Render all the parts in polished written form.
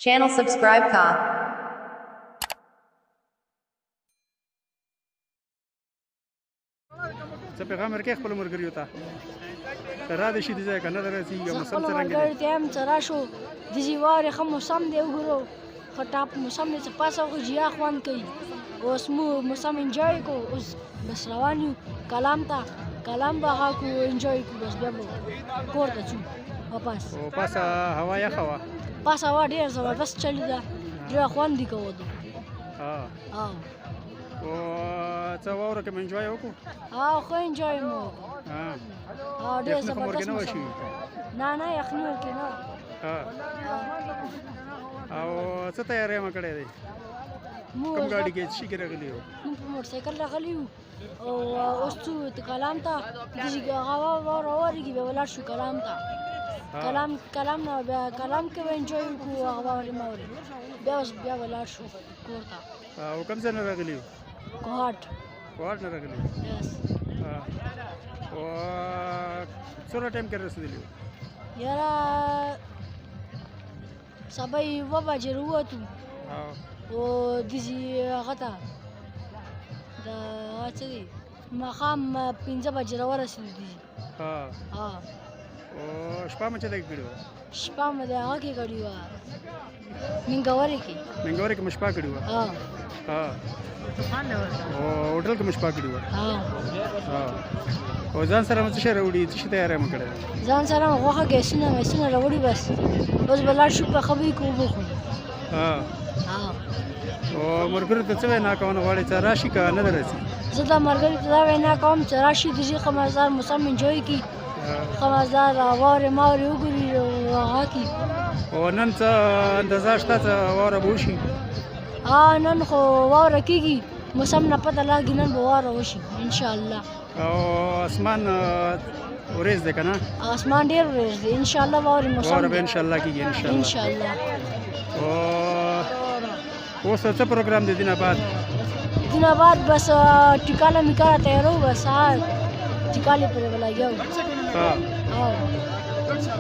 Channel subscribe ka. څه پیغام ورکې خپل ملګریو ته را دې شي دې ځای که نه درځي یو موسم څرنګه دی ته هم څه راشو داسې واورې ښه موسم دی وګورو ښه ټاپ موسم دی څه پاسه وکړو جیا خوند کوي اوس مو موسم انجوی کوو اوس بس روان یو کلام ته کلام به هغه کوو انجوی کوو بس بیا به کور ته ځو واپس او پاسه هوا یخه وه پاس هوا ډېره زبردست چلي ده ډېره خوند دي کوو ده او څه واوره کې مو انجوی وکړو ښه انجوی مو وکړو ډېر زبردست موسم نه نه یخني ورکې نه او څه تیاری مو کړی دی کوم ګاډي کې څه کې راغلي یو موږ په موټرسایکل راغلي یو او اوس ځو کلام ته داسې هوا واوره اورېږي بیا ولاړ شو کلام ته کلام نه بیا کلام کې به انجوی وکړو هغه واورې ماورې بیا اوس بیا ولاړ شو کور ته او کوم ځای نه راغلي یو کوهاټ نه راغلي او څومره ټایم کې رسېدلي یو یاره سبا یې 2 بجې راووتو او داسې هغه ته د هغه څه دی ماښام 5 بجې راورسېدو داسې او شپه مو چېرته کړې وه شپه مو د هغه کې کړې وه منګورې کې مو شپه کړې وه او هوټل کې مو شپه کړې وه او ځان سره مو څه شی راوړي څه شي تیاری مو کړی ځان سره مو غوښه ګیسونه ویسونه راوړي بس اوس به لاړ شو پخه به یې کوو وبخورو او ملګرو ته څه وینا کول غواړې چې راشي که نه درځي زه د ملګرو ته دا وینا کوم چې راشي د ښه مزدار موسم انجوی کړي ښه مزدار واورې ماورې وګوري هغه کړي او نن څه اندازه شته چې واوره به وشي نن خو واوره کېږي موسم نه پته لګي نن به واوره وشي انشاءالله او اسمان وریځ دی که نه اسمان ډېر وریځ دی انشاءالله واورې موسم واوره به انشاءالله کېږي انشاءالله اوس څه پروګرام دی دینه بعد بس ټیکاله میکاله تیارو بس ټیکالې پرې به لګیا وو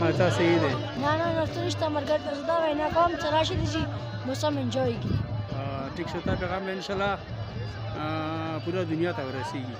اچھا صحیح دی نه څه نشته ملګرو ته زه دا وینا کوم چې راشي داسې موسم انجوی کړي ٹھیک شو تا پیغام انشاءاللہ پورا دنیا ته ورسیږي